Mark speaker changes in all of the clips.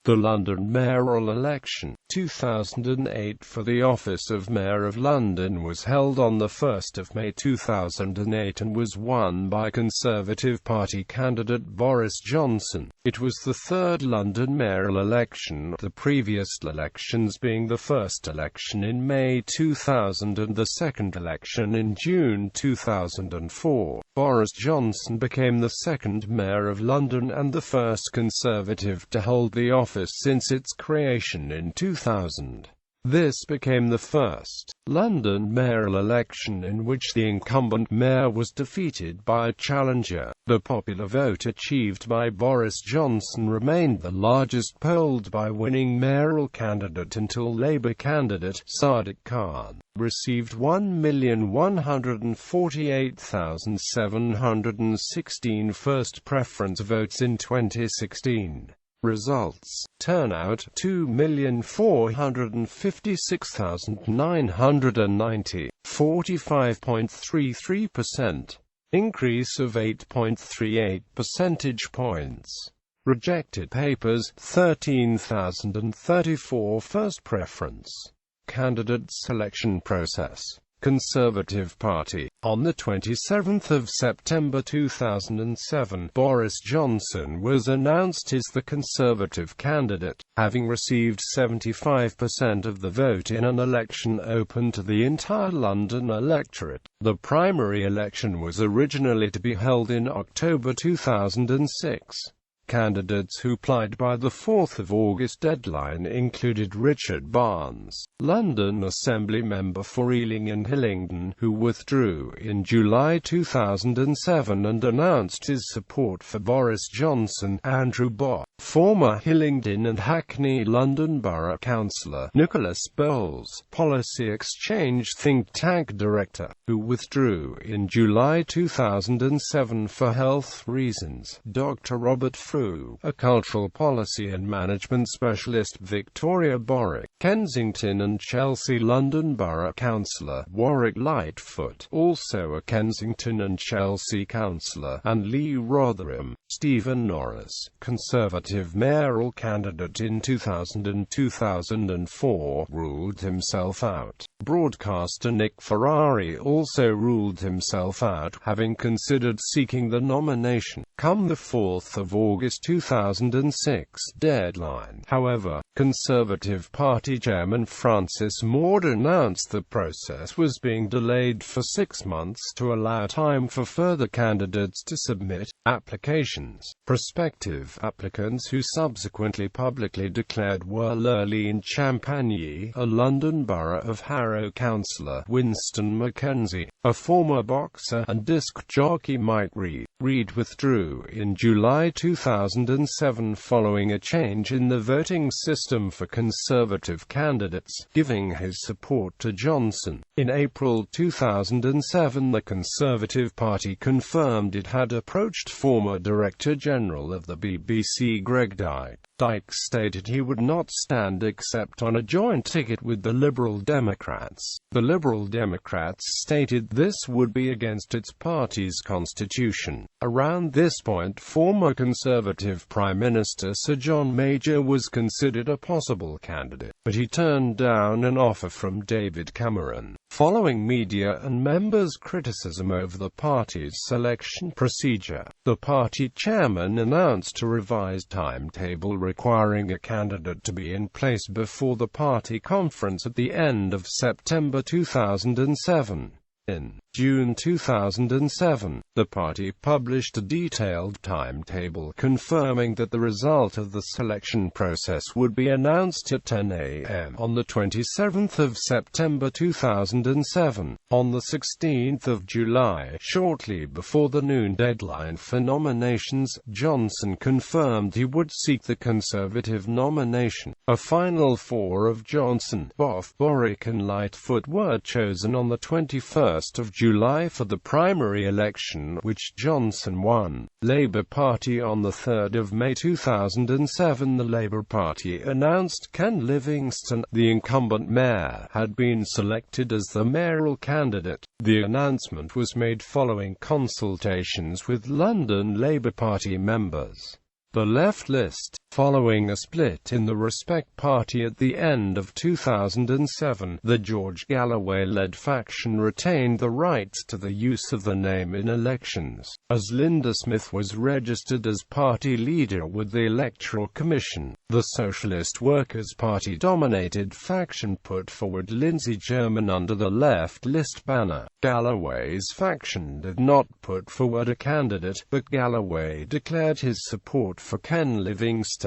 Speaker 1: The London Mayoral election, 2008 for the office of Mayor of London was held on 1 May 2008 and was won by Conservative Party candidate Boris Johnson. It was the third London mayoral election, the previous elections being the first election in May 2000 and the second election in June 2004. Boris Johnson became the second Mayor of London and the first Conservative to hold the office since its creation in 2000. This became the first London mayoral election in which the incumbent mayor was defeated by a challenger. The popular vote achieved by Boris Johnson remained the largest polled by winning mayoral candidate until Labour candidate Sadiq Khan received 1,148,716 first preference votes in 2016. Results: turnout 2,456,990, 45.33%, increase of 8.38 percentage points. Rejected papers 13,034. First preference candidate selection process. Conservative Party. On 27 September 2007, Boris Johnson was announced as the Conservative candidate, having received 75% of the vote in an election open to the entire London electorate. The primary election was originally to be held in October 2006. Candidates who applied by the 4th of August deadline included Richard Barnes, London Assembly member for Ealing and Hillingdon, who withdrew in July 2007 and announced his support for Boris Johnson; Andrew Bott, former Hillingdon and Hackney London Borough Councillor; Nicholas Bowles, Policy Exchange think tank director, who withdrew in July 2007 for health reasons; Dr. Robert a cultural policy and management specialist; Victoria Borwick, Kensington and Chelsea London Borough Councillor; Warwick Lightfoot, also a Kensington and Chelsea councillor; and Lee Rotherham. Stephen Norris, Conservative mayoral candidate in 2000 and 2004, ruled himself out. Broadcaster Nick Ferrari also ruled himself out, having considered seeking the nomination come the 4th of August 2006 deadline. However, Conservative Party Chairman Francis Maude announced the process was being delayed for 6 months to allow time for further candidates to submit applications. Prospective applicants who subsequently publicly declared were Lurleen Champagne, a London Borough of Harrow councillor; Winston Mackenzie, a former boxer and disc jockey; Mike Reid. Reid withdrew in July 2007 following a change in the voting system for Conservative candidates, giving his support to Johnson. In April 2007, the Conservative Party confirmed it had approached former Director General of the BBC Greg Dyke. Dyke stated he would not stand except on a joint ticket with the Liberal Democrats. The Liberal Democrats stated this would be against its party's constitution. Around this point, former Conservative Prime Minister Sir John Major was considered a possible candidate, but he turned down an offer from David Cameron. Following media and members' criticism over the party's selection procedure, the party chairman announced a revised timetable requiring a candidate to be in place before the party conference at the end of September 2007. In June 2007, the party published a detailed timetable confirming that the result of the selection process would be announced at 10 a.m. on 27 September 2007. On 16 July, shortly before the noon deadline for nominations, Johnson confirmed he would seek the Conservative nomination. A final 4 of Johnson, Boff, Borwick and Lightfoot were chosen on 21 July for the primary election, which Johnson won. Labour Party. On 3 May 2007, the Labour Party announced Ken Livingstone, the incumbent mayor, had been selected as the mayoral candidate. The announcement was made following consultations with London Labour Party members. The Left List. Following a split in the Respect Party at the end of 2007, the George Galloway-led faction retained the rights to the use of the name in elections, as Linda Smith was registered as party leader with the Electoral Commission. The Socialist Workers' Party-dominated faction put forward Lindsay German under the Left List banner. Galloway's faction did not put forward a candidate, but Galloway declared his support for Ken Livingstone.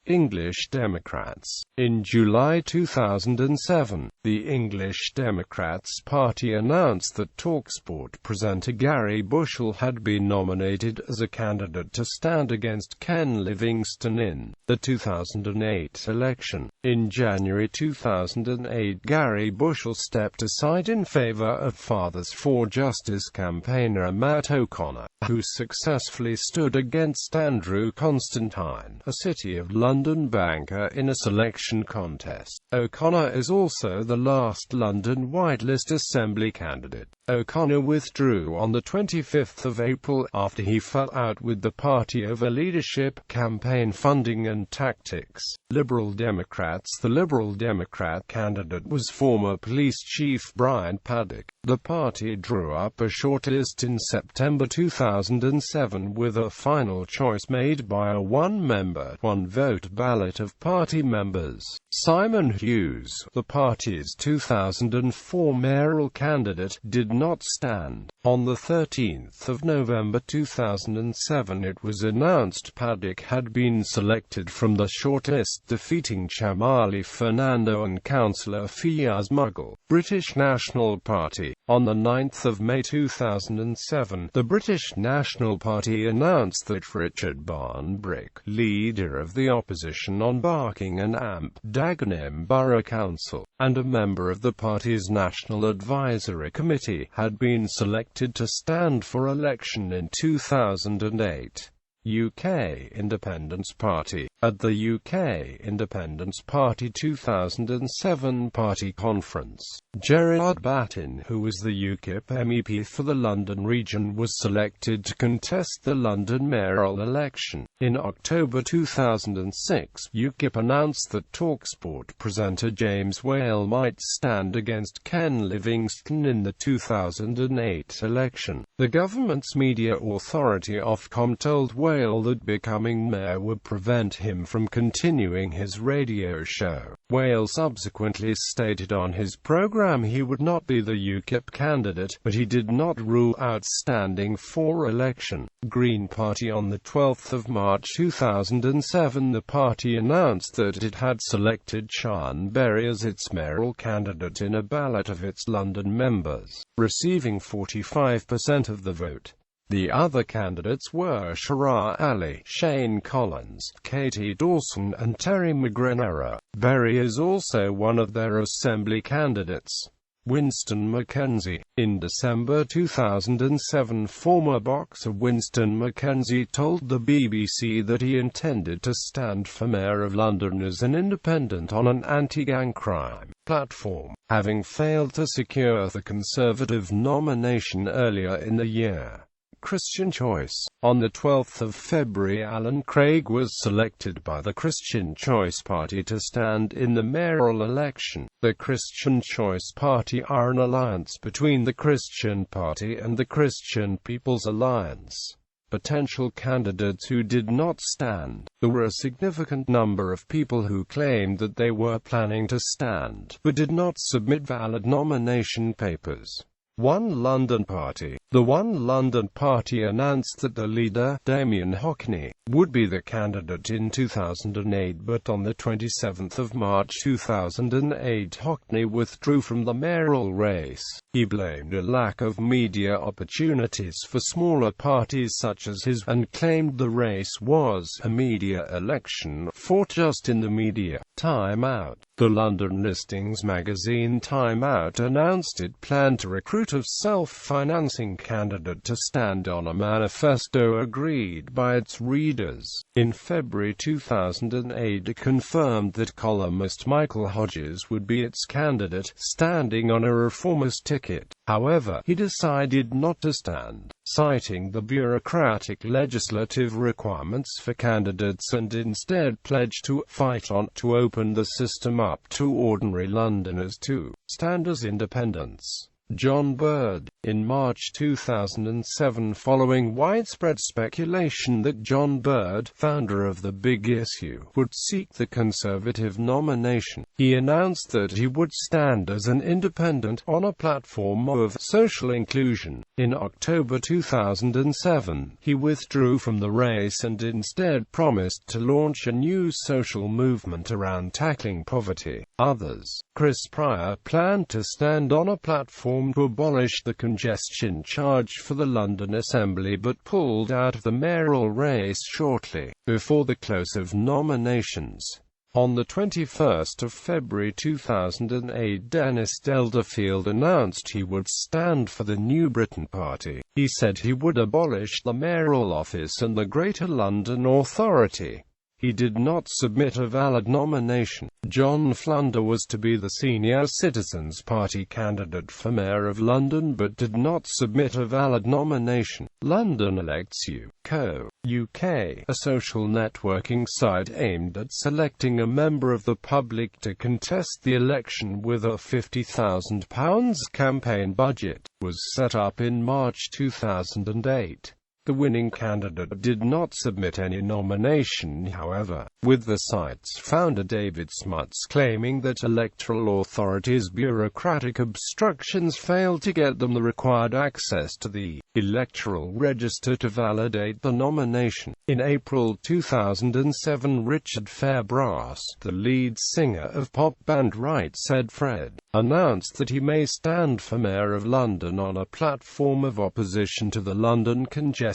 Speaker 1: English Democrats. In July 2007, the English Democrats Party announced that TalkSport presenter Gary Bushell had been nominated as a candidate to stand against Ken Livingstone in the 2008 election. In January 2008, Gary Bushell stepped aside in favor of Fathers for Justice campaigner Matt O'Connor, who successfully stood against Andrew Constantine, a City of London banker, in a selection contest. O'Connor is also the last London Whitelist Assembly candidate. O'Connor withdrew on the 25th of April after he fell out with the party over leadership, campaign funding and tactics. Liberal Democrats. The Liberal Democrat candidate was former police chief Brian Paddock. The party drew up a shortlist in September 2007 with a final choice made by a one-member, one-vote ballot of party members. Simon Hughes, the party's 2004 mayoral candidate, did not stand. On the 13th of November 2007, it was announced Paddock had been selected from the shortlist, defeating Chamali Fernando and councillor Fiyaz Mughal. British National Party. On the 9th of May 2007, the British National Party announced that Richard Barnbrick, leader of the opposition on Barking and Amp, Dagenham Borough Council, and a member of the party's National Advisory Committee, had been selected to stand for election in 2008. UK Independence Party. At the UK Independence Party 2007 Party Conference, Gerard Batten, who was the UKIP MEP for the London region, was selected to contest the London mayoral election. In October 2006, UKIP announced that TalkSport presenter James Whale might stand against Ken Livingstone in the 2008 election. The government's media authority Ofcom told Whale that becoming mayor would prevent him from continuing his radio show. Whale subsequently stated on his program he would not be the UKIP candidate, but he did not rule out standing for election. Green Party. On the 12th of March 2007, the party announced that it had selected Sian Berry as its mayoral candidate in a ballot of its London members, receiving 45% of the vote. The other candidates were Shara Ali, Shane Collins, Katie Dawson and Terry McGranera. Berry is also one of their assembly candidates. Winston McKenzie. In December 2007, former boxer Winston McKenzie told the BBC that he intended to stand for Mayor of London as an independent on an anti-gang crime platform, having failed to secure the Conservative nomination earlier in the year. Christian Choice. On the 12th of February, Alan Craig was selected by the Christian Choice Party to stand in the mayoral election. The Christian Choice Party are an alliance between the Christian Party and the Christian People's Alliance. Potential candidates who did not stand. There were a significant number of people who claimed that they were planning to stand, but did not submit valid nomination papers. One London Party. The One London Party announced that the leader, Damien Hockney, would be the candidate in 2008, but on the 27th of March 2008, Hockney withdrew from the mayoral race. He blamed a lack of media opportunities for smaller parties such as his, and claimed the race was a media election fought just in the media. Time Out. The London listings magazine Time Out announced it planned to recruit a self-financing candidate to stand on a manifesto agreed by its readers. In February 2008, it confirmed that columnist Michael Hodges would be its candidate, standing on a reformist ticket. However, he decided not to stand. citing the bureaucratic legislative requirements for candidates, and instead pledged to fight on to open the system up to ordinary Londoners to stand as independents. John Bird. In March 2007, following widespread speculation that John Bird, founder of The Big Issue, would seek the Conservative nomination, he announced that he would stand as an independent on a platform of social inclusion. In October 2007, he withdrew from the race and instead promised to launch a new social movement around tackling poverty. Others. Chris Pryor planned to stand on a platform to abolish the congestion charge for the London Assembly but pulled out of the mayoral race shortly before the close of nominations. On the 21st of February 2008, Dennis Delderfield announced he would stand for the New Britain Party. He said he would abolish the mayoral office and the Greater London Authority. He did not submit a valid nomination. John Flunder was to be the senior Citizens Party candidate for Mayor of London but did not submit a valid nomination. London Elects You. Co. UK, a social networking site aimed at selecting a member of the public to contest the election with a £50,000 campaign budget, was set up in March 2008. The winning candidate did not submit any nomination, however, with the site's founder David Smuts claiming that electoral authorities' bureaucratic obstructions failed to get them the required access to the electoral register to validate the nomination. In April 2007, Richard Fairbrass, the lead singer of pop band Right Said Fred, announced that he may stand for Mayor of London on a platform of opposition to the London congestion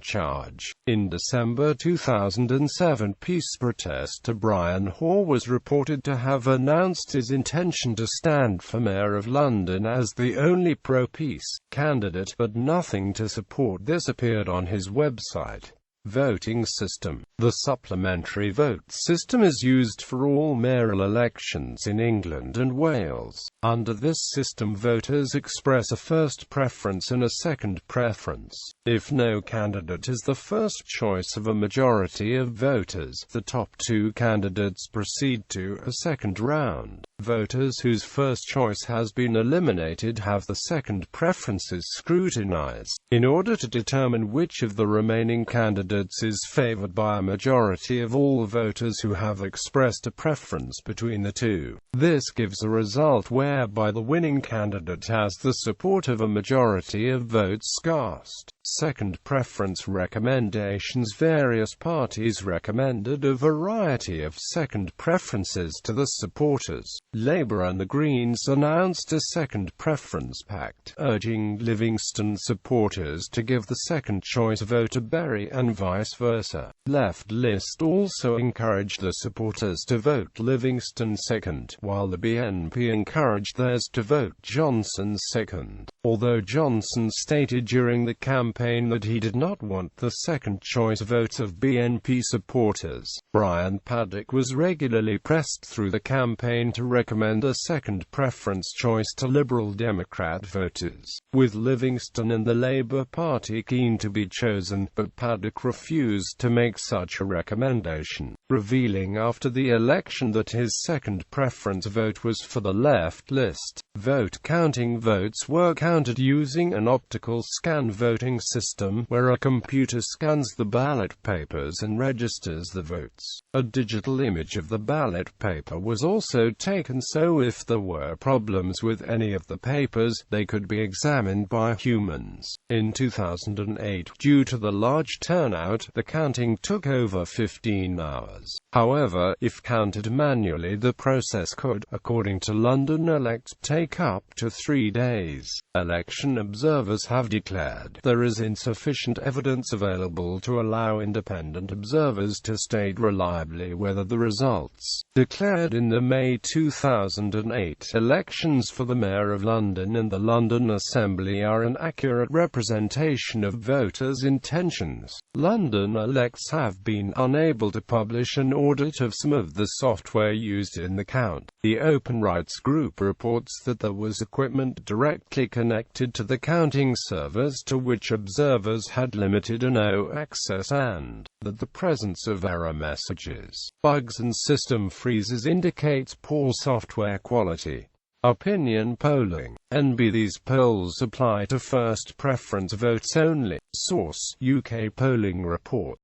Speaker 1: charge. In December 2007, peace protester Brian Hoare was reported to have announced his intention to stand for Mayor of London as the only pro-peace candidate, but nothing to support this appeared on his website. Voting system. The supplementary vote system is used for all mayoral elections in England and Wales. Under this system, voters express a first preference and a second preference. If no candidate is the first choice of a majority of voters, the top two candidates proceed to a second round. Voters whose first choice has been eliminated have the second preferences scrutinized, in order to determine which of the remaining candidates is favored by a majority of all voters who have expressed a preference between the two. This gives a result whereby the winning candidate has the support of a majority of votes cast. Second preference recommendations. Various parties recommended a variety of second preferences to the supporters. Labour and the Greens announced a second preference pact, urging Livingston supporters to give the second choice vote to Berry and vice versa. Left List also encouraged the supporters to vote Livingston second, while the BNP encouraged theirs to vote Johnson second. Although Johnson stated during the campaign that he did not want the second-choice vote of BNP supporters, Brian Paddock was regularly pressed through the campaign to recommend a second preference choice to Liberal Democrat voters, with Livingston and the Labour Party keen to be chosen, but Paddock refused to make such a recommendation, revealing after the election that his second preference vote was for the Left List. Vote-counting votes were counted using an optical scan voting system, where a computer scans the ballot papers and registers the votes. A digital image of the ballot paper was also taken, so if there were problems with any of the papers, they could be examined by humans. In 2008, due to the large turnout, the counting took over 15 hours. However, if counted manually, the process could, according to London Elect, take up to 3 days. Election observers have declared there is insufficient evidence available to allow independent observers to state reliably whether the results declared in the May 2008 elections for the Mayor of London and the London Assembly are an accurate representation of voters' intentions. London Elects have been unable to publish an audit of some of the software used in the count. The Open Rights Group reports that there was equipment directly connected to the counting servers to which observers had limited or no access, and that the presence of error messages, bugs and system freezes indicates poor software quality. Opinion polling. NB These polls apply to first preference votes only. Source: UK Polling Report.